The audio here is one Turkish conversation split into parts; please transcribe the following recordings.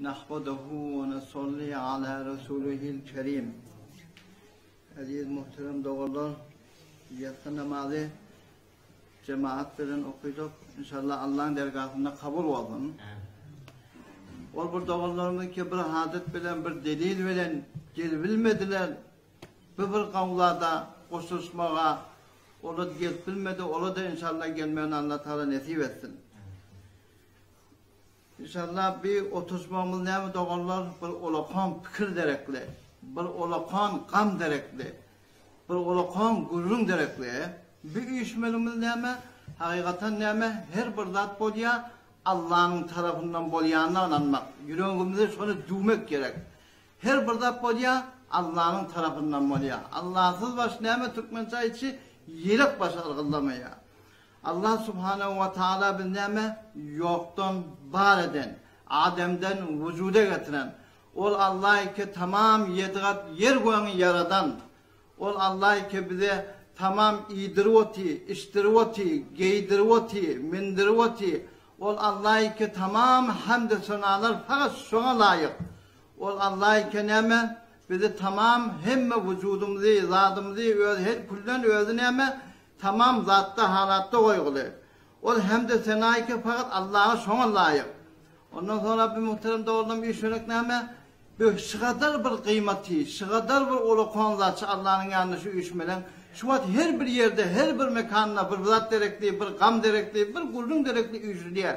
نحمده ونصلي على رسوله الكريم. Aziz muhterem doğrular, yatsı namazı cemaat bilen okuyacak. İnşallah Allah'ın dergahında kabul olsun. Ol bu doğrularımın ki bir hadet bilen, bir delil bilen gelbilmediler. Bir kavlada koşuşmağa, ola gelbilmedi, ola da inşallah gelmeyen Allah Teala nasip etsin. İnşallah bir oturmamız ne mi doğrular? Bir olakan fikir derekli, bir olakan kam derekli, bir olakan gurrun derekli. Bir işmelimiz ne mi? Hakikaten ne mi? Her bir zat bolya Allah'ın tarafından bolyana anlamak. Yüreğimizde şunu duymak gerek. Her bir zat bolya Allah'ın tarafından bolya. Allahsız baş ne mi Türkmençe içi yelek baş algılamaya. Allah Subhanahu ve Teala bizneme yoktan var eden, Adem'den vücuda getiren, ol Allah ki tamam yedigat yer koyan yaradan, ol Allah ki bize tamam idirvoti, iştirvoti, giydirvoti, mindirvoti, ol Allah ki tamam hamd senalar fakat şuna layık. Ol Allah ki neme bize tamam hem vücudumuzu, zatımızı, her kullen özüneme tamam zatta halatta koyulu. O hem de senayı ki fakat Allah'a şuna layık. Ondan sonra bir muhterem doğrudan bir şöyle neme bir şıkadar bir kıymeti, şıkadar bir olukan zatçı Allah'ın yanında şu işmelen. Şu an her bir yerde, her bir mekanla bir zat derekli, bir gam derekli, bir kulun derekli işliyor.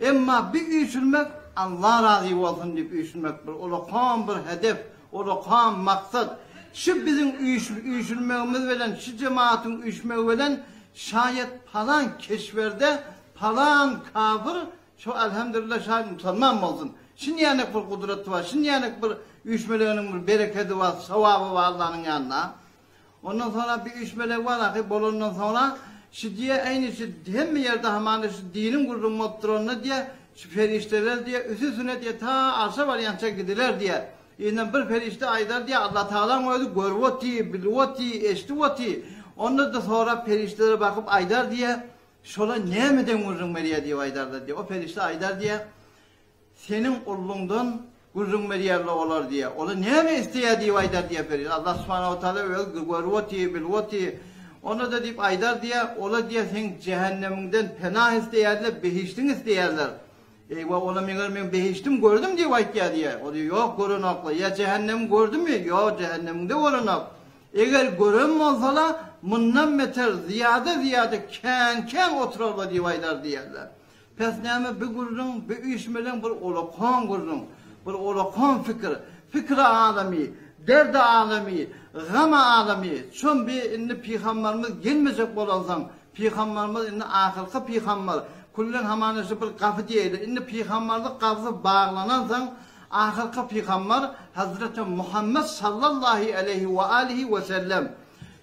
Ama bir işilmek Allah razı olsun deyip işilmek bir olukan bir hedef, olukan maksat. Şu bizim uyuşulmağımız veren, şu cemaatin uyuşmağı veren şayet falan keşferde, falan kafir, şu elhamdülillah şayet Müslüman olsun. Şimdi yani bir kudreti var, şimdi yani bir uyuşmalarının bir bereketi var, sevabı var Allah'ın yanına. Ondan sonra bir uyuşmalar var, ondan sonra şu diye aynı şey, hem yerde hemen şu dinin kurduğu mottorunu diye, şu ferişteler diye, üstüne diye ta arsa var yança gidiler diye. İnan bir ferişte aydar diye Allah Teala koydu görvoti, bilvoti, eştivoti. Ondan da sonra feriştelere bakıp aydar diye şola ne meden gurrun meriye diye aydarlar diye. O ferişte aydar diye senin oğlundan gurrun meriyerle olur diye. Ola ne mi isteye diye aydar diye ferişte. Allah Subhanahu Teala öyle görvoti, bilvoti. Onu da deyip aydar diye ola diye sen cehenneminden penah isteyerler, behiştin isteyerler. Eyvah ola ben behiştim gördüm diye vayt ya diye. O diyor yok görünaklı. Ya cehennem gördün mü? Yok cehennemde görünak. Eğer görünm olsalar bundan beter ziyade ken otururlar diye vaylar diyerler. Pes neyme bir gurrun, bir işmelen bir olakan gurrun, bir olakan fikri alemi, derdi alemi, gama alemi. Çün bir inni peygamberimiz gelmeyecek olalsan, peygamberimiz inni ahirki peygamber. Kullen hamanesi bir kapı değil. İndi peygamberlik kapısı bağlanansan ahirki peygamber Hazreti Muhammed sallallahu aleyhi ve alihi ve sellem.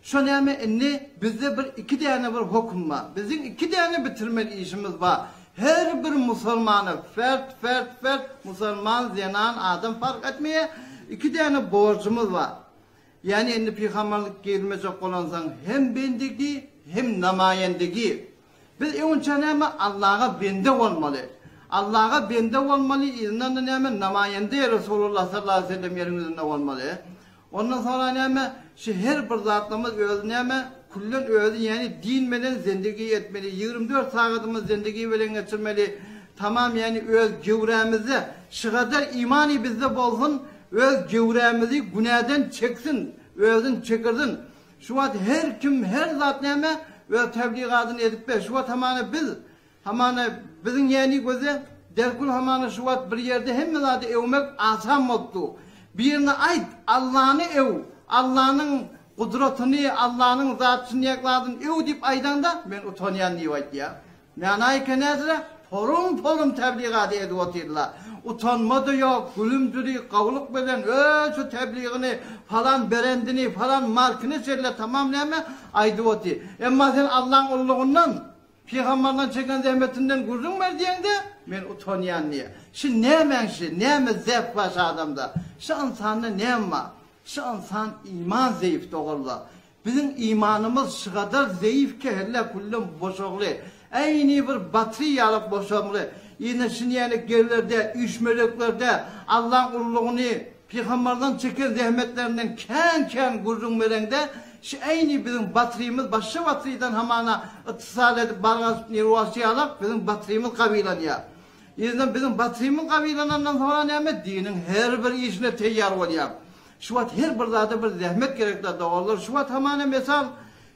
Şu neyme inni bizde bir iki tane bir hüküm var. Bizim iki tane bitirmeli işimiz var. Her bir Müslümanı fert Müslüman zenan adam fark etmeye iki tane borcumuz var. Yani indi peygamberlik gelmeyecek olansan hem bendeki hem namayendeki. Biz önce neyme Allah'a bende olmalı. Allah'a bende olmalı. İzinden de neyme namayende Resulullah sallallahu aleyhi ve sellem yerimizde olmalı. Ondan sonra neyme şu her bir zatımız özü neyme kullen özü yani din bilen zindagi etmeli. 24 saatimiz zindagi bilen geçirmeli. Tamam yani öz cüvremizi şu kadar imani bizde bolsun. Öz cüvremizi günahdan çeksin. Özün çekirsin. Şu an her kim her zat neyme ve tebliğatını edip be şu tamamı biz bizim yani göze derkul hamana şu bir yerde hem miladi evmek asam oldu. Birine ait Allah'ını ev, Allah'ın kudretini, Allah'ın zatını yakladın ev deyip aydanda ben utanıyan diye ya. Yani kenezre forum tebliğatı edip oturdular. Utanmadı yok, gülümdürü, kavluk beden, şu tebliğini falan berendini falan markını söyle tamamlayama aydı otu. Ama sen Allah'ın oğlundan, peygamberden çeken zahmetinden gurrun ver diyende ben utanıyan diye. Şimdi ne zevk var şu adamda. Şu insanda ne var? Şu insan iman zayıf doğrular. Bizim imanımız şu kadar zayıf ki hele kullum boşoğlu. Aynı bir batırı yalıp boşoğlu. yine şimdi yani gerilerde, üç meleklerde Allah'ın ululuğunu Peygamberden çeken zahmetlerinden ken gurrun verende şu aynı bizim batırımız başka batırıdan hamana ittisal edip bargaz nirvası alıp bizim batırımız kabilanıya. Yüzden bizim batırımız kabilanından sonra neyme dinin her bir işine teyyar oluyor. Şu vat her bir zada bir zahmet gerekli doğrular. Şu vat hamana mesal,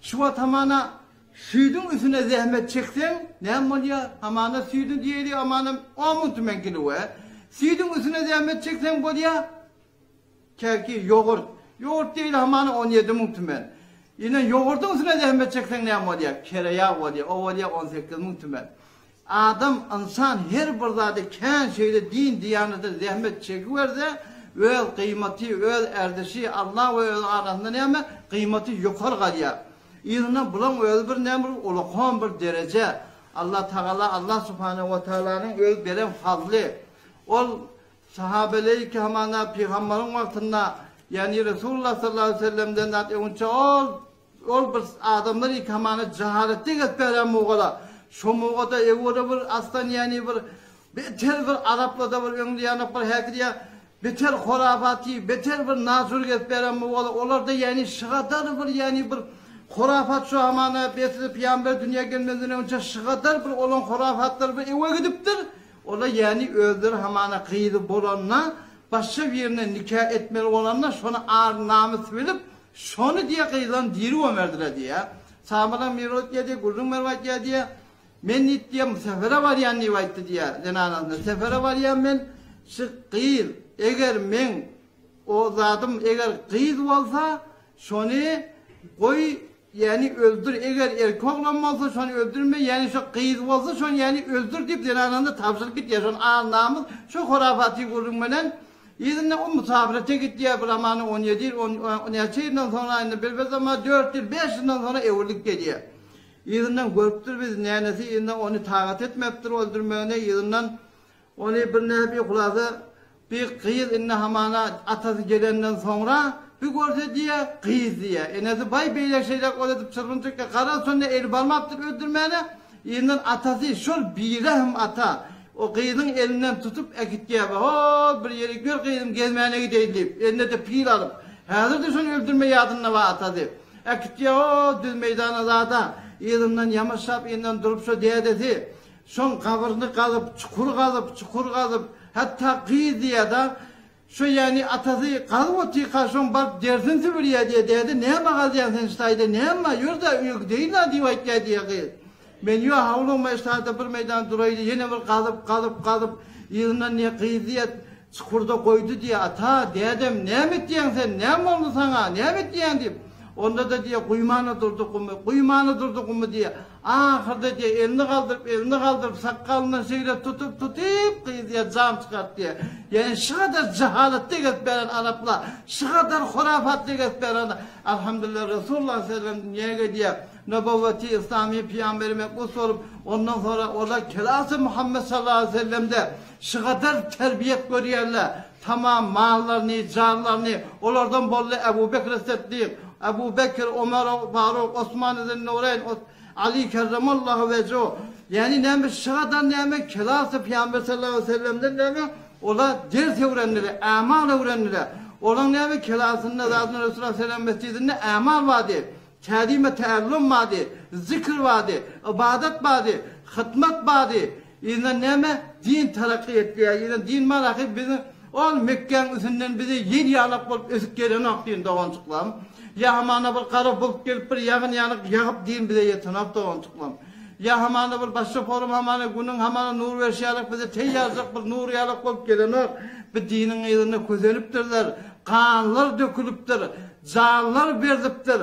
şu vat hamana süydün üstüne zahmet çeksen ne oluyor? Hamana süydün diye hamana 10 tümen kilo var. Süydün üstüne zahmet çeksen oluyor. Kelki yoğurt. Yoğurt değil hamana 17 muhtemelen. Yine yoğurtun üstüne zahmet çeksen ne oluyor? Kereyağı oluyor. O oluyor 18 muhtemelen. Adam, insan her bir zada ken şeyde din diyanete zahmet çekiverse öl kıymeti, öl erdişi Allah ve öl arasında ne ama kıymeti yukarı kalıyor. İzine bulan öl bir ne bir ulukan bir derece. Allah Teala, Allah Subhanahu ve Teala'nın öl veren fazlı. Ol sahabeleri ki hamana Peygamber'in vaktinde yani Resulullah sallallahu aleyhi ve sellem'den önce ol bir adamlar ki hamana cehalette getirilen muğala. Şu muğada evvela bir aslan yani bir beter bir Araplarda bir öngü yanık bir hekriye beter horafati, beter bir nazur getirilen muğala. Onlar da yani şıgadar bir yani bir horafat şu hamana beteri Peygamber dünya gelmeden önce şıgadar bir olan horafatlar bir eve gidiptir. Ola yani öldür hamana kıydı bolanla başka bir yerine nikah etmeli olanla şunu ağır namus verip şunu diye kıyılan diri ömerdiler diye. Sahabadan mirot diye, gurrun mervat diye. Men nit diye sefere var yani rivayette diye. Zenanasında sefere var yani men şu kıyıl. Eğer men o zadım eğer kıyıl olsa şunu koy yani öldür eğer erkek olmazsa şunu öldürme yani şu kıyız olsa şunu yani öldür deyip zenanında tavsilik git ya şunu anlamız şu hurafati kurulmadan izinle o musafirete gitti ya bir zamanı 17 yıl 17 yıldan sonra aynı bir zaman 4 yıl 5 yıldan sonra evlilik geliyor. Izinden görüptür biz nenesi izinden onu takat etmeptir öldürmeyene izinden onu bir nebi kulası bir kıyız inne hamana atası gelenden sonra bir görse diye kıyız diye. Enesi bay beyle şeyler koyduk çırpıntıkla kara sonra el balmaptır öldürmeyene izinden atası şol birehim ata o kıyızın elinden tutup ekit diye bir yere gör kıyızım gezmeyene gideyim deyip eline de pil alıp hazır da şunu öldürme yadında var atası ekit diye düz meydana zaten izinden yamaşap izinden durup şu diye dedi son kavrını kazıp çukur kazıp hatta kıyız diye da şu yani atası kalvoti kaşon bak dersin sübüriye diye dedi. Ne ama kalacaksın işte ne ama yurda yok değil la diye diye kıyız. Ben yo havluma işte bir meydan duraydı yine bir kazıp yılından ne kıyız diye çukurda koydu diye ata dedim ne mi diyen sen ne mi oldu sana ne mi diyen deyip onda da diye kuymanı durduk mu diye ahırda diye elini kaldırıp sakalından şeyle tutup kıyız diye cam çıkart diye yani şu kadar cehaletli getberen Araplar şu kadar hurafatli getberen elhamdülillah Resulullah sallallahu aleyhi ve sellem dünyaya diye nübüvveti İslami Peygamberime bu sorup ondan sonra ola kelası Muhammed sallallahu aleyhi ve sellem'de şu kadar terbiyet görüyorlar tamam mallarını canlarını onlardan bollu Ebu Bekir Sıddık Ebu Bekir, Ömer, Faruk, Osman Zennurayn, Ali Kerramallahu veco. Yani neyme şahadan neyme kelası Peygamber sallallahu aleyhi ve sellem'den neyme ola ders öğrendiler, amal öğrendiler. Olan neyme kelasında zaten Resulullah sallallahu aleyhi ve sellem'de amal vardı. Kelime teallüm vardı, zikr vardı, ibadet vardı, hizmet vardı. Yine neyme din terakki etti. Yine din merakı bizim ol Mekke'nin üstünden bize yedi yalak bulup ösük gelen akdiyinde olan çıklam. Ya hamana bir kara bulup gelip bir yağın yanık yağıp din bize yetinap da olan çıklam. Ya hamana bir başka forum hamana günün hamana nur verşiyalık bize teyyarcak bir nur yalık bulup gelenler. Bir dinin eline közeliptirler. Kanlar dökülüptir. Canlar verdiptir.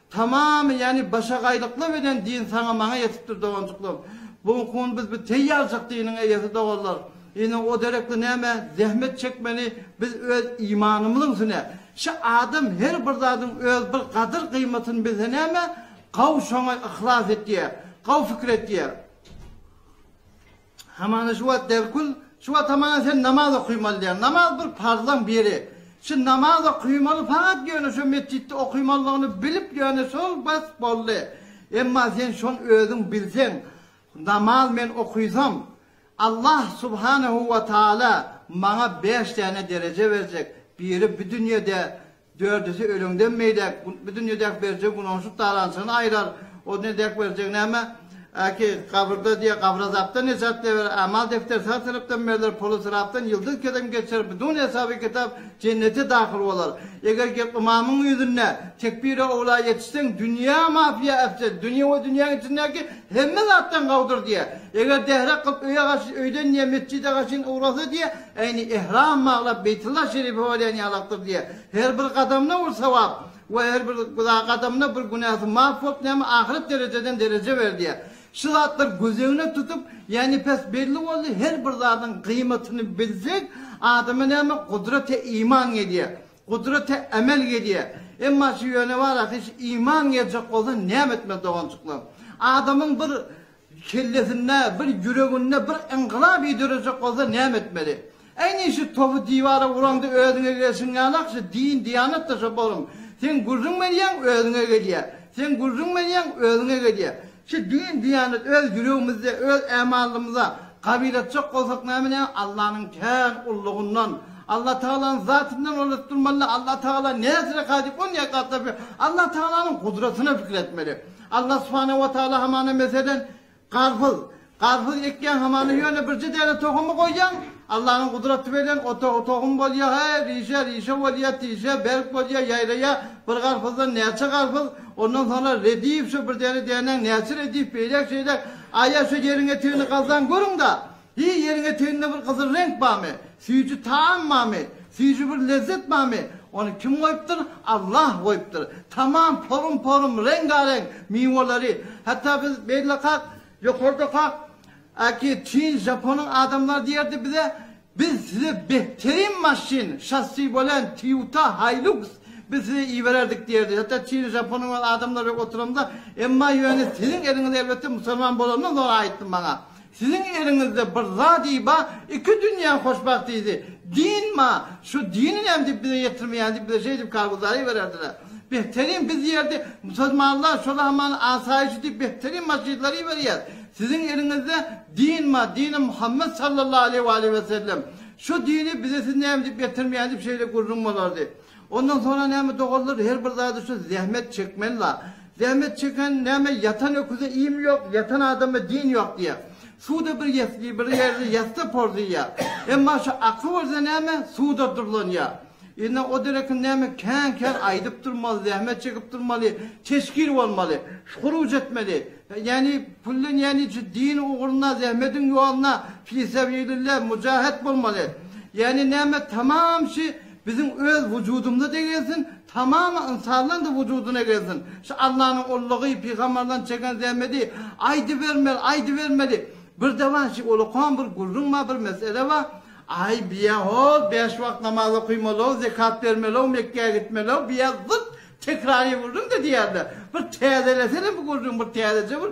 Tamamı yani başa kaylıkla veren din sana bana yetiptir da olan çıklam. Bu konu biz bir teyyarcak dinin eyesi doğarlar. Yine o derekli neyme zahmet çekmeni biz öz imanımızın süne. Şu adam her bir zatın öz bir kadir kıymetini bize neyme kav şuna ihlas et diye, kav fikret diye. Hemen şu vat devkul, şu vat hemen sen namaz okuymalı diye. Namaz bir farzdan biri. Şu namaz okuymalı fakat diyor şu mescitte okuymalığını bilip diyor sol bas bollu. Ama sen şun özün bilsen namaz men okuysam Allah subhanahu ve teala bana 5 tane derece verecek. Biri bir dünyada, dördüsü ölümden meydek. Bir dünyada verecek, günahsız dalansını ayırar. O ne dek verecek ne ama? Ki kabırda diye kabra zaptan hesap verir. Amal defter sağ taraftan verilir. Polu taraftan yıldız kedem geçer. Bütün hesabı kitap cennete dahil olur. Eğer ki imamın yüzüne tekbire ola yetişsen dünya mafya efsel. Dünya ve dünyanın içindeki hemen zattan kavdur diye. Eğer dehre kılıp öyden niye mescide kaçın uğrası diye. Yani ihram mağla Beytullah Şerifi olayan yalaktır diye. Her bir kadamına vur sevap. Ve her bir kadamına bir günahı mahvolup ne ahiret dereceden derece ver diye. Şu zatlar gözüne tutup yani pes belli oldu her bir zatın kıymetini bilsek adamın ama kudrete iman ediyor. Kudrete emel ediyor. Ama şu yöne var hiç iman edecek olsa ne etmez doğançıklar. Adamın bir kellesine, bir yüreğine, bir inkılap edilecek olsa ne etmeli. En iyisi topu divara vuran da öğrene gelsin yalak din diyanet de şabalım. Sen gurrun mediyen öğrene geliyor. Sen gurrun mediyen öğrene geliyor. Şu din diyanet öz yüreğimizde, öz emalımıza kabilet çok olsak ne Allah'ın ten ulluğundan, Allah Teala'nın zatından oluşturmalı, Allah Teala nesine kadip onu yakalattı. Allah Teala'nın kudretine fikretmeli. Allah Subhanahu ve Teala hamana mesela karpuz ekken hamana yöne bir tane tohumu koyacaksın. Allah'ın kudreti veren o tohum oluyor, rişe oluyor, tişe, berk oluyor, yaylaya, bir karpuzdan neyse karpuz, ondan sonra redif şu bir tane neyse redif, beylek şeyler, aya şu yerine tüyünü kazan görün da, yerine tüyünde bir kızıl renk var mı, suyucu taam var mı, suyucu bir lezzet var mı, onu kim koyuptur? Allah koyuptur. Tamam porum rengarenk mivoları, hatta biz belli kalk, yukarıda kalk, ki Çin, Japon'un adamlar diyerdi bize biz size behterin maşin, şahsi bolen, Toyota, Hilux biz size iyi verirdik diyerdi. Hatta Çin, Japon'un adamlar yok oturumda emma yani sizin elinizde elbette Müslüman bolanına doğru aittim bana. Sizin elinizde bir zadiba iki dünya hoşbahtıydı. Din ma, şu dinin emdi bize getirmeyen bize şeydi karguzları verirdiler. Behterin biz yerde Müslümanlar şöyle hemen asayişi deyip behterin masjidleri veriyor. Sizin elinizde din ma, dini Muhammed sallallahu aleyhi ve sellem. Şu dini bize siz ne emdip getirmeyen bir şeyle kurulmalardı. Ondan sonra ne mi doğulur her bir zahide şu zahmet çekmenla. Zahmet çeken ne mi yatan öküze iyi mi yok, yatan adama din yok diye. Suda bir yerde yasta pordu ya. Ama şu aklı varsa ne mi suda durulun ya. Yani o direkin ne mi ken aydıp durmalı, zahmet çekip durmalı, teşkil olmalı, huruc etmeli. Yani pullen yani din uğruna, zahmetin yoluna fi sebilillah mücahit olmalı. Yani ne mi tamam şey bizim öz vücudumda da gelsin, tamamı insanların da vücuduna gelsin. Şu Allah'ın ulluğu, peygamberden çeken zahmeti aydı vermeli. Bir de var ki olukan bir gurrunma bir mesele var. Ay biya ol, 5 vakit namaz okuymalı, zekat vermeli, Mekke'ye gitmeli, biya zıt tekrarı vurdum da diyorlar. Bir teyazelesene bu gurrun, bir teyazece vur,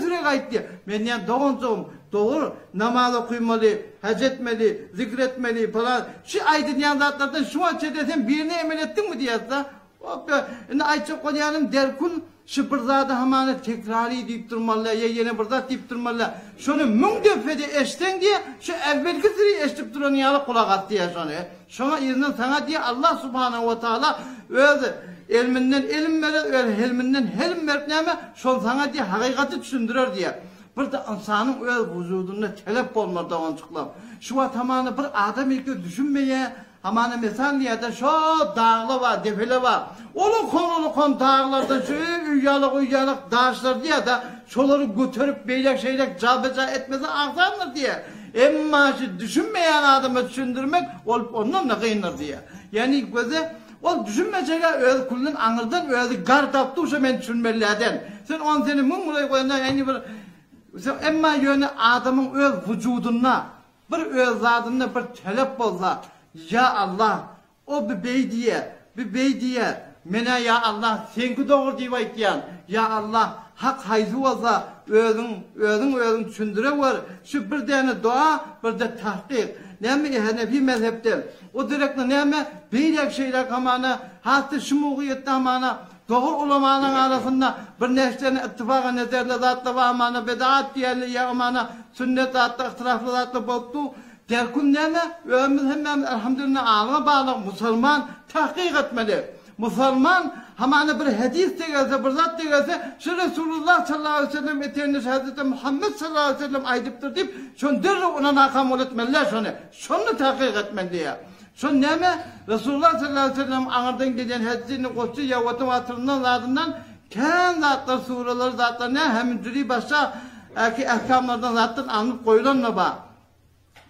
süre gayet diye. Ben yani doğru namaz okuymalı, hac etmeli, zikretmeli falan. Şu aydın yandatlardan şu an çedesen birini emel ettin mi diyorlar. Ayça koyanım derkun şıpırzada hemen tekrarı deyip durmalı, yeni bırdat deyip durmalı. Şunu mündefede eşten diye, şu evvelki sırayı eştip duran yalı kulak at diye şunu. Şuna iznin sana diye Allah subhanahu ve teala öz ilminden ilim verir, helminden helim verip neyme, şunu sana diye hakikati düşündürür diye. Burada insanın öz vücudunda telep olmalı davranışıklar. Şu atamanı bir adam ilk düşünmeye, hemen mesela da şu dağlı var, defile var. Olukon dağlardan şu uyyalık dağışlar diye da şoları götürüp beylek şeylek cabeca etmesi aktarılır diye. Emma şu düşünmeyen adamı düşündürmek olup ondan da kıyınır diye. Yani göze o düşünmeyeceğe öyle kullun anırdan öyle gar taptı uşa ben düşünmelilerden. Sen 10 sene mumurayı koyanlar yani bir emma yönü adamın öz vücuduna bir öz zadına bir talep olsa ya Allah o bir bey diye mene ya Allah senki doğru diye aytyan ya Allah hak hayzu olsa özün düşündüre var şu bir tane dua bir de tahkik nemi Hanefi mezhepten o direktne nemi beylek şeyler kamana hatta şumuğu yetti amana doğru ulamanın arasında bir neşteni ittifaka nezerle zatlı ve amana bedaat diyerli ya amana sünnet zatlı, ihtilaflı zatlı boktu. Derkun neme? Ömür hemen elhamdülillah ağına bağlı Müslüman tahkik etmeli. Müslüman hamana bir hadis tegelse, bir zat tegelse, şu Resulullah sallallahu aleyhi ve sellem eteğini Hazreti Muhammed sallallahu aleyhi ve sellem aydıptır deyip, şunu dürrü ona nakam etmeliler şunu tahkik etmeli ya. Şun neme? Resulullah sallallahu aleyhi ve sellem ağırdan gelen hadisini koştu yavatın hatırından zatından kendi zatlar, suraları zatlar ne? Hem cüri başta ehkamlardan zattan anlıp koyulan ne ba?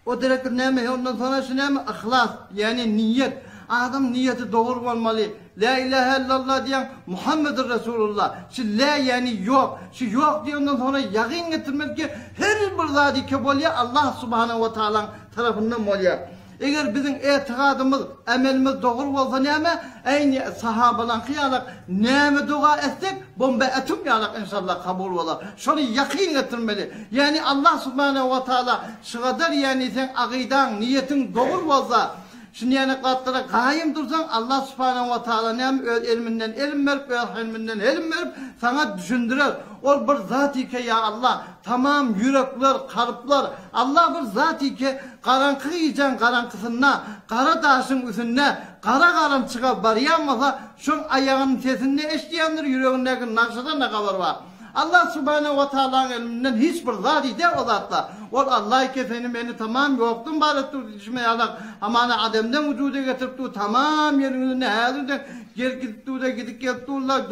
O direkt neme? Ondan sonra şu neme? İhlas, yani niyet. Adam niyeti doğru olmalı. La ilahe illallah diyen Muhammedur Resulullah. Şu la yani yok. Şu yok diye ondan sonra yakın getirmek ki her bir zati kebolya Allah subhanahu ve teala tarafından molya. Eğer bizim etikadımız, emelimiz doğru olsa neme? Aynı sahabalan kıyarak neme dua etsek bomba etum yanak inşallah kabul olur. Şunu yakın getirmeli. Yani Allah subhanahu ve teala şu kadar yani sen akidan, niyetin doğru olsa şimdi yani katlara kaim dursan Allah subhanahu ve teala ne ilminden ilim verip ilminden ilim verip sana düşündürür. O bir zat-ı ki ya Allah tamam yürekler, kalpler Allah bir zat-ı ki karanlığı yiyeceksin karanlığına, kara taşın üstüne, kara çıkıp barıyamasa şun ayağının sesini eşleyendir yüreğindeki nakşada ne kadar var. Allah subhanahu ve teala'nın ilminden hiçbir zat-ı de o zatla. O Allah ki beni tamam yoktum bari düşme yalak. Amana Adem'den vücuda getirip tamam yerine her gidip gidip geliptular.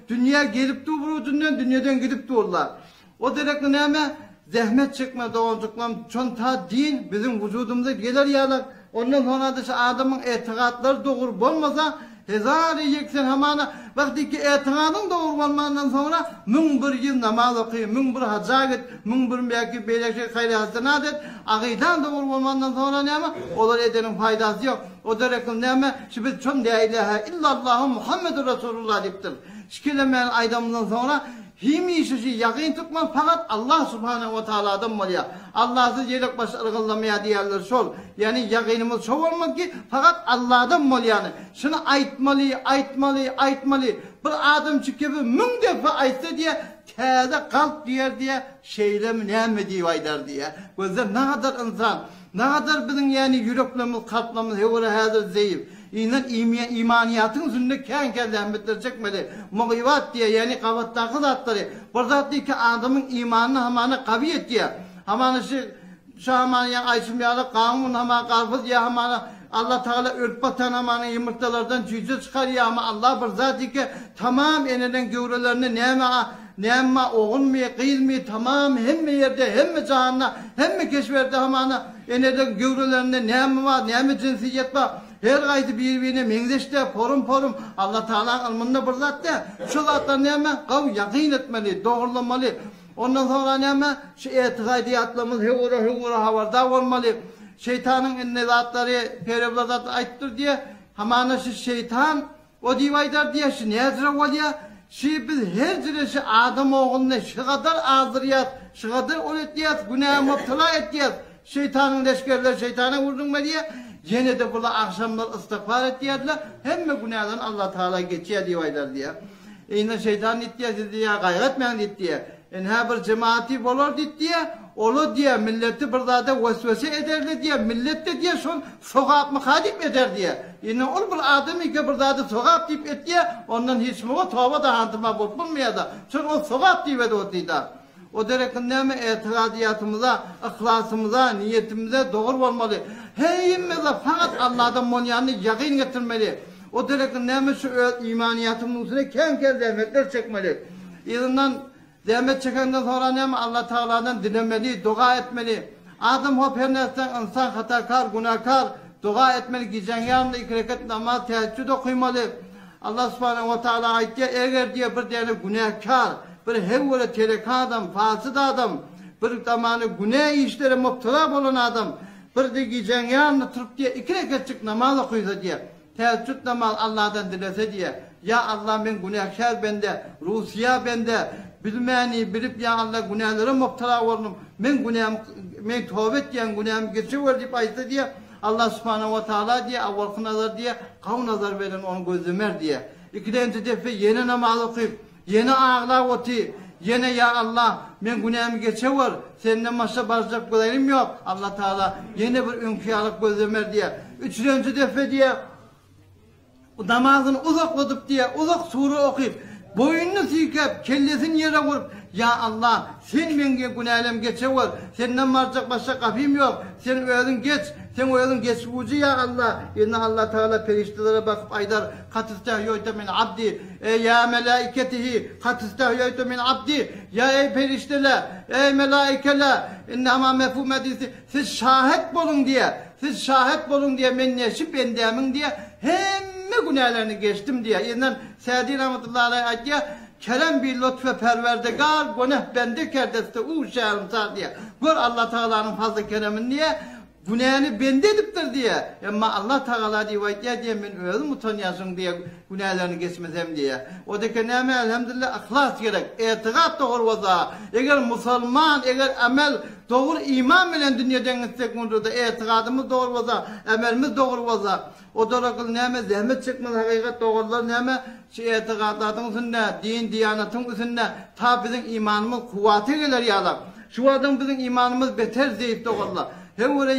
Dünya gelip dünyadan gidip durlar. O direkt neme? Zahmet çekme doğuncuklam. Çonta din bizim vücudumuza gelir yalak. Ondan sonra da adamın etikatları doğru olmasa hezar yeksen hamana vakti ki etikadın doğru olmandan sonra min bir yıl namaz okuyun, min bir hacca git, min bir belki belki hayır hasenat et, akidan doğru olmandan sonra ne ama onlar edenin faydası yok. O da reklam ne ama şimdi çok la ilahe illallah Muhammedur Resulullah deyiptir. Şikelemeyen aydamından sonra himi işi yakın tutma fakat Allah subhanahu ve teala'dan var ya. Allah'sız yelek başı ırgınlamaya diyorlar sol. Yani yakınımız çok olmadı ki fakat Allah'dan var yani. Şunu aytmalı. Bir adam çıkıyor min defa aytsa diye teze kalp diye şeylem ne diyor aylar diye. Gözler ne kadar insan, ne kadar bizim yani yüreklerimiz, kalplerimiz hevre hazır zayıf. İnan imaniyatın zünne kendinden bitirecekmeli. Mugivat diye yani kavattaki zatları. Burada diyor ki adamın imanını hamana kaviyet diye. Hamana şu hamana yani ayçım yağlı kanun hamana karpuz ya hamana Allah Teala örtbatan hamana yumurtalardan cüce çıkar ya ama Allah bir zat diyor ki tamam eneden gövrelerini neme oğul mu kıyıl mı tamam hem yerde hem cahanna hem keşferde hamana eneden gövrelerini neme var neme cinsiyet var. Her gaydı birbirine menzeşte porum Allah Teala'nın ilminde bir zat de şu zatlar neme kav yakın etmeli doğrulamalı ondan sonra neme şu etikadiyatlarımız hevura havada olmalı şeytanın ne zatları perevladat ayıttır diye hamana şu şeytan o divaydar diye şu nezre ol ya şu biz her ziresi adam oğluna şu kadar azıriyat şu kadar oletiyat günah mıptıla etiyat şeytanın leşkerler şeytana vurdun mu diye yine de burada akşamlar istiğfar et diyediler. Hem mi günahdan Allah Teala geçiyor diyorlar diye. Yine şeytan ihtiyacı diye, gayretmen diye. Her bir cemaati olur diye, olur diye, milleti burada da vesvese ederler diye, millet de diye son sokak mıkadip eder diye. Yine ol bir adamı ki burada da sokak deyip et diye, ondan hiç mi o tava da hantıma bulunmuyor da. Son o sokak deyip et o diye. O derekin neme etikadiyatımıza, ihlasımıza, niyetimize doğru olmalı. Heyimize fakat Allah'dan monyanını yakın getirmeli. O derekin neme şu imaniyatımın üstüne kendi zahmetler çekmeli. İzinden zahmet çekenden sonra neme Allah Teala'dan dilemeli, dua etmeli. Adam hop her nesten insan hatakar, günahkar, dua etmeli. Gecen yanında 2 rekat namaz, teheccüd okuymalı. Allah subhanahu ve teala ait diye eğer diye bir tane günahkar, bir hevvere telek adam, fasıd adam, bir zamanı günah işlere muptala olan adam, bir de gecen yanına turup diye 2 rekatçık namaz okuysa diye, teheccüd namaz Allah'tan dilese diye, ya Allah ben günahkar bende, Rusya bende, bilmeyeni bilip ya Allah günahlara muptala oldum, ben tövbe diyen günahımı geçiyor deyip aysa diye, Allah subhanahu ve teala diye, avvalkı nazar diye, kav nazar veren onu gözlemer diye. ikinci defa yine namaz okuyup, yine ağlar oti, yine ya Allah, men günahımı geçiyor, senden başka baracak bulayım yok. Allah Teala yine bir ünkiyalık gözlemer diye. Üçüncü defa diye, namazını uzakladıp diye, uzak sure okuyup, boynunu silkep, kellesini yere vurup, ya Allah, sen beni günahlarım geçiyor, senden baracak başka kapım yok, sen öldün geç, sen öldün geç ucu ya Allah. Yine Allah Teala periştelere bakıp aydar, kat istahiyaytu min abdi, ya melaiketihi, kat istahiyaytu min abdi, ya ey perişteler, ey melaikeler, innama mefhum edilsi, siz şahit olun diye, siz şahit olun diye, men neşip bendemin diye, hem günahlarını geçtim diye. Yeniden Sadi rahmetullahi aleyh diye kerem bir lütfe perverdegar günah bende kerdeste uşağım sar diye. Gör Allah Teala'nın fazla keremin diye günahını bende ediptir diye. Ama Allah Teala diye men öldüm utanıyorsun diye günahlarını geçmesem diye. O da ki neme elhamdülillah ihlas gerek. İtikat doğru vaza. Eğer Müslüman, eğer amel doğru iman bilen dünyadan gitsek da itikadımız doğru vaza, amelimiz doğru vaza. O doğru neme zahmet çekmez hakikat doğrular neme şu itikadların üstünde, din diyanatın üstünde ta bizim imanımız kuvveti gelir ya. Şu adam bizim imanımız beter zayıf doğrular. Hem öyle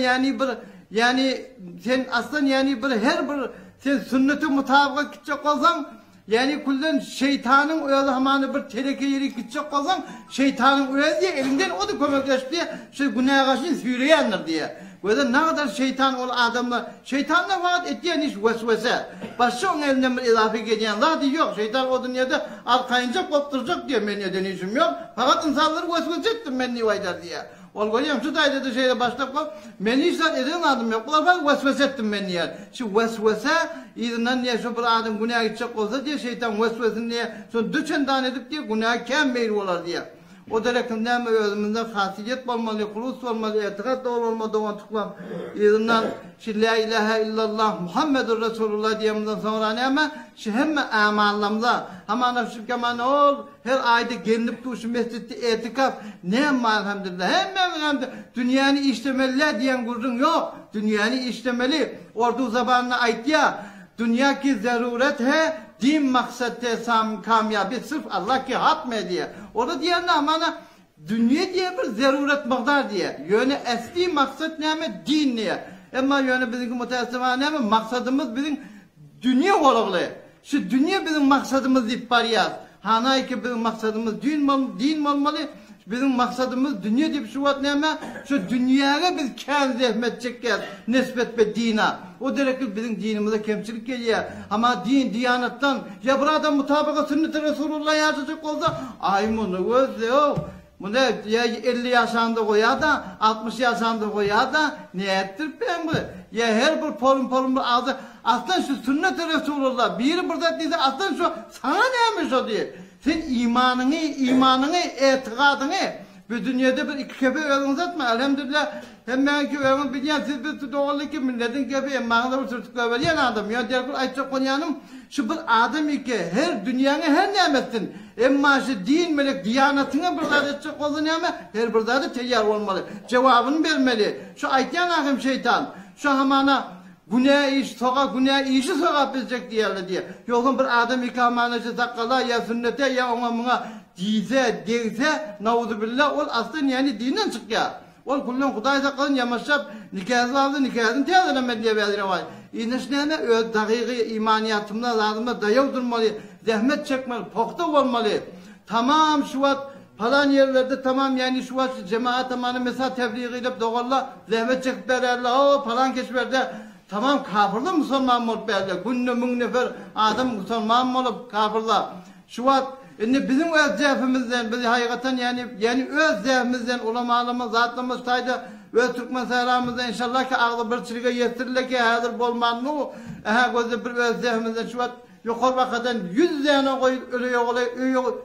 yani sen aslında yani her bir sen sünneti mutabık gidecek olsan yani kullan şeytanın öyle zamanı bir tereke yeri gidecek olsan şeytanın öyle diye elinden o da kömekleşti diye şu günaha karşı süreyenler diye. Böyle ne kadar şeytan ol adamlar şeytanla vaat ettiğin iş vesvese. Başka onun elinden bir izafe gelen la diyor şeytan o dünyada arkayınca kopturacak diye men neden işim yok. Fakat insanları vesvese ettim ben niye diye. Olgayım şu dayda da şeyle başlayıp men işler eden adım yok. Bunlar bak vesvese ettim ben niye. Şu vesvese izinden niye şu bir adam günaha gidecek olsa diye şeytan vesvesin diye son düşen tane edip diye günaha kemmeyir olar diye. O derekten özümüzde hasiyet olmalı, hulus olmalı, etikat doğru olmalı, onu tıklam. İzinden şu la ilahe illallah Muhammedur Resulullah diyemizden sonra ne ama şu hem amallamda ama nefsim keman ol her ayda gelip tuşu mescitte etikaf ne ama elhamdülillah hem dünyanı işlemeliler diyen gurrun yok. Dünyanı işlemeli. Ordu zamanına ait ya dünya ki zaruret he din maksatte sam kamyabi sırf Allah ki hatme diye. Orada diyenler amana dünya diye bir zaruret maqdar diye. Yani asli maksat ne ama din diye. Ama yani bizim mutasavvane ama maksadımız bizim dünya olalı. Şu dünya bizim maksadımız deyip bariyaz. Hanay ki bizim maksadımız din olmalı. Bizim maksadımız dünya deyip şu vat ne ama şu dünyaya biz kendi zahmet çekeceğiz nispet ve dina. O derek bizim dinimize kemçilik geliyor. Ama din, diyanattan ya burada mutabaka sünnet-i Resulullah yaşayacak olsa ay bunu özlüyor. Bunu ya 50 yaşında koya da 60 yaşında koya da ne ettir ben bu? Ya her bir porum ağzı aslında şu sünnet-i Resulullah biri burada dedi aslında şu sana neymiş o diye. Sen imanını, etikadını bu dünyada bir iki kefe öğreniniz etme. Elhamdülillah hemen ki öğrenin bilyen siz bir doğru ki milletin kefe emmağında bir sürtük öğreniyen adam. Ya diğer ayçak konyanım şu bir adam ki her dünyanın her nimetsin. Emma şu din melek diyanatına bir zat edecek olsun ama her bir zatı teyyar olmalı. Cevabını vermeli. Şu aytyan ahim şeytan. Şu hamana günah işi soğa bilecek diyorlar diye. Yokun bir adam ikamanıcı takkala ya sünnete ya ona deyse nauzubillah ol aslında yani dinden çık ya. Ol kullan Huday sakkalın yamaşap nikahını aldı nikahını teyzelemedi diye verdiğine var. İnişneme dakiki imaniyatımda lazımda dayav durmalı, zahmet çekmeli, pokta olmalı. Tamam şu vat falan yerlerde tamam yani şu vat cemaat amanı mesela tebliğ edip doğalla zahmet çekip verirler o falan keşferde. Tamam kafirler Müslüman olup belli. Günde mün nefer adam Müslüman olup kafirler. Şu vat bizim öz zevfimizden biz hakikaten yani öz zevfimizden ulamalarımız zatlımız sayda öz Türkmen sayılarımızdan inşallah ki ağlı bir çırıga yetirirler ki hazır bolman mı? Gözde bir öz zevfimizden şu vat yukarı vakadan 100 tane koyup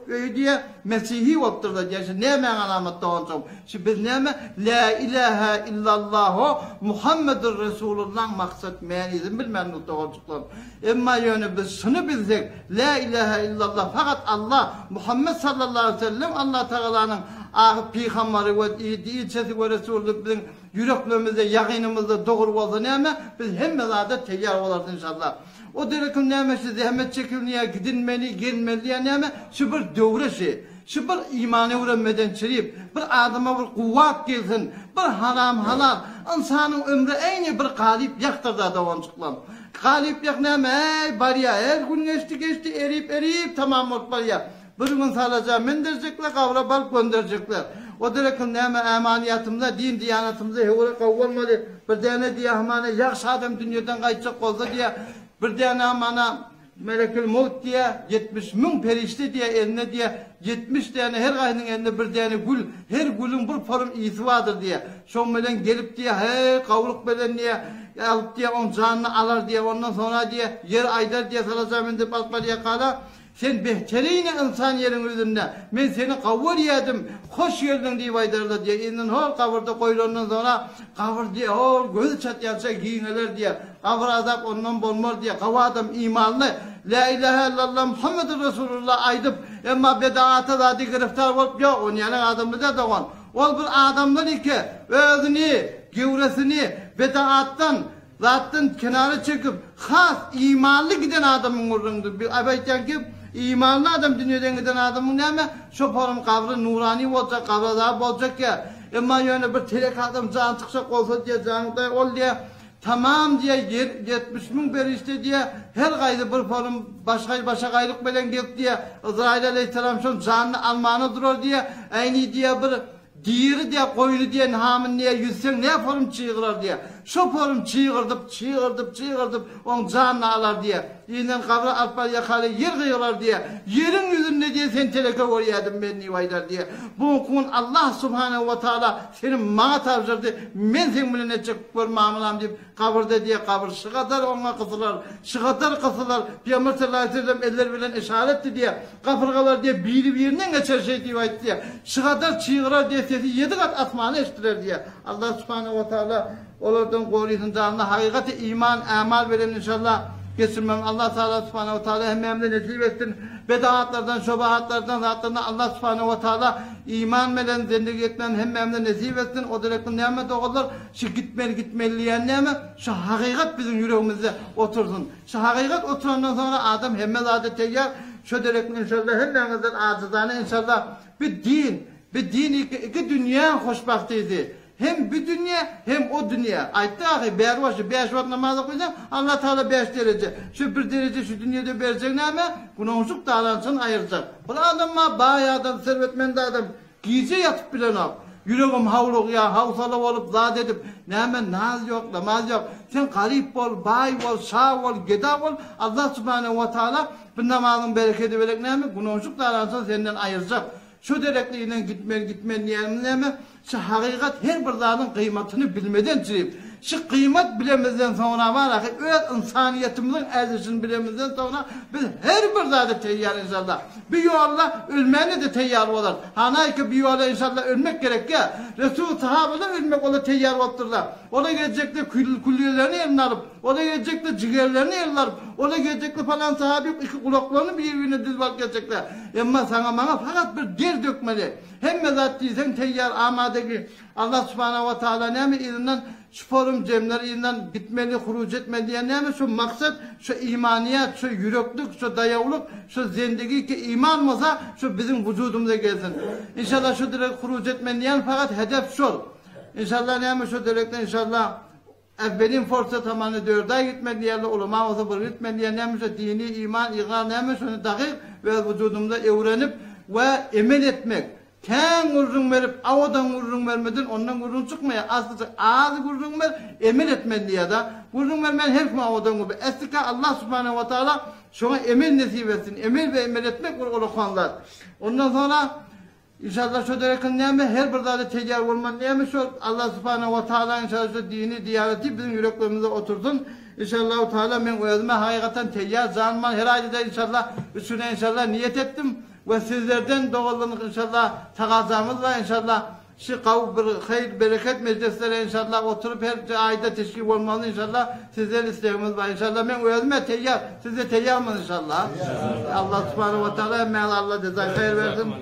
öyle diye Mesih'i opturdu diye. Ne hemen alamet doğancam. Şimdi biz ne hemen La ilahe illallah Muhammedur Resulullah maksat meyanizm bilmem ne doğancuklarım. Ama yani biz şunu bilsek La ilahe illallah fakat Allah Muhammed sallallahu aleyhi ve sellem Allah Teala'nın ahı peygamber'i ve ilçesi ve Resulü bizim yüreklerimizde, yakınımızda doğru olsa neyme, biz hem mezada teyyar oluruz inşallah. O derekin neyme, zahmet çekilmeye, gidilmeli, gelmeli neyme, şu bir doğru şey. Şu bir imanı öğrenmeden çirip, bir adama bir kuvvet gelsin, bir haram halal, insanın ömrü aynı bir galip yaktır da davancıklan. Galip yak neyme, ey bariya, her gün geçti, erip tamam olup bariya. Bir gün salacağı menderecekler, kavra balık gönderecekler. O derekin neyme emaniyatımıza, din diyanatımıza hevre kavvalmalı. Bir tane diye hamana, yakşı adam dünyadan kaçacak olsa diye, bir tane hamana, Melekül Mevt diye 70.000 perişte diye eline diye 70 tane her gayrının elinde bir tane gül, her gülün bir form iyisi vardır diye. Son belen gelip diye her kavruk belen diye alıp diye onun canını alır diye ondan sonra diye yer aydar diye salacağım diye basmaya kala. Sen behtereyne insan yerin üzerinde. Ben seni kavur yedim. Hoş geldin diye aydarlar diye. İnden hol kavurda koyulundan sonra kavur diye hol gözü çatyansa giyineler diye. Kavur azap ondan bulmur diye. Kavur adam imanlı. La ilahe illallah Muhammed Resulullah aydıp. Ama bedaata da giriftar olup yok. Onun yani adamı da doğan. Ol bir adamlar iki. Özünü, gevresini bedaattan zaten kenara çekip has imanlı giden adamın uğrundur. Bir abayken ki imanlı adam dünyadan giden adamın ne mi? Şoparım kavrı nurani olacak, kavrı daha olacak ya. Ama yani bir telek adam can çıkacak olsa diye canı ol diye tamam diye 70.000 berişte diye her gaydı bir form başka gaylık belen gelip diye İsrail Aleyhisselam şun canını almanı durur diye aynı diye bir diğeri diye koyunu diye hamın niye yüzsen ne yaparım çığırır diye. Şoparım çığırdıp onun canını alar diye. Yeniden kavra alpar yakalı yer kıyırlar diye. Yerin yüzünde diye sen teleke orayadın ben nivaydar diye. Bu kun Allah subhanehu ve teala senin bana tavzırdı. Ben sen bunu ne çekip görmamılam deyip kavurda diye kavur. Şıkadar ona kısılar. Şıkadar kısılar. Peygamber sallallahu aleyhi ve sellem eller bilen işaretti diye. Kafırgalar diye biri birinden geçer şey diye diye. Şıkadar çığırar diye sesi 7 kat atmanı eştirer diye. Allah subhanehu ve teala onlardan koruyun da Allah hakikati iman, amal verin inşallah. Geçirmem Allah Teala Subhanahu ve Teala hem emri nasip etsin. Bedaatlardan, şubahatlardan, zatlarından Allah Subhanahu ve Teala iman melen zindagi etmen hem emri nasip etsin. O direkten nimet oğullar şu gitmeliyen nimet şu hakikat bizim yüreğimizde otursun. Şu hakikat oturandan sonra adam hemmel adet teyyar şu direkten inşallah hemmenizden acizane inşallah bir din iki dünya hoşbahtıydı. Hem bir dünya hem o dünya. Ayette ahi berbaşı 5 vakit namazı kılacak. Allah Teala 5 derece. Şu bir derece şu dünyada verecek ne ama günahsızlık dağlansın ayıracak. Bu adam bayağı adam servetmende adam giyce yatıp bilen al. Yüreğim havluk ya havsalı olup zat edip ne hemen naz yok namaz yok. Sen garip ol, bay ol, sağ ol, geda ol. Allah Subhanahu ve Teala bu namazın bereketi verek ne hemen günahsızlık dağlansın senden ayıracak. Şu derekliğine gitmen niyetleme, şu hakikat her bir zatın kıymetini bilmeden çirip, şu kıymet bilemezden sonra var ki, öz insaniyetimizin erzişini bilemezden sonra biz her bir zatı teyyar inşallah. Bir yolla ölmeye de teyyar olur. Hanay ki bir yolla inşallah ölmek gerek ya. Resul-i sahabeler ölmek ola teyyar olurlar. Ola gelecekler külliyelerini eline alıp, ola gelecekler ciğerlerini eline alıp, ola gelecekler falan sahabe iki kulaklarını birbirine düz bak gelecekler. Ama sana bana fakat bir der dökmeli. Hem mezat değilsen teyyar amadeki Allah subhanahu ve teala ne mi izinden şu forum cemler izinden bitmeli, huruc etmeli diye ne mi şu maksat, şu imaniyat, şu yüreklük, şu dayavluk, şu zindagi ki iman olsa şu bizim vücudumuza gelsin. İnşallah şu direkt huruc etmeli diyen fakat hedef şu. İnşallah ne mi şu direkten inşallah evvelin fırsat zamanı 4 ay gitmedi yerle ulama olsa bir gitmedi yer ne mi şu dini, iman, iğan ne mi şunu dakik ve vücudumda öğrenip ve emel etmek. Ten urun verip, avadan urun vermeden ondan urun çıkmaya. Aslında ağzı urun ver, emel etmeli ya da. Urun vermen her kim avadan urun. Estika Allah subhanehu ve teala şuna emel nasip etsin. Emel ve emel etmek o konular. Ondan sonra İnşallah şu derekin neyme her bir zade teyyar olman neyme şu Allah subhanehu ve teala inşallah şu dini, diyaneti bizim yüreklerimize otursun. İnşallah Teala ben özüme hakikaten teyyar zanman her ayda inşallah üstüne inşallah niyet ettim. Ve sizlerden doğalınız inşallah takazamızla inşallah şu kav bir hayır bereket meclislere inşallah oturup her ayda teşkil olmalı inşallah sizler isteğimiz var inşallah ben özüme teyyar size teyyar mı inşallah Allah subhanahu ve teala Allah cezayı hayır versin.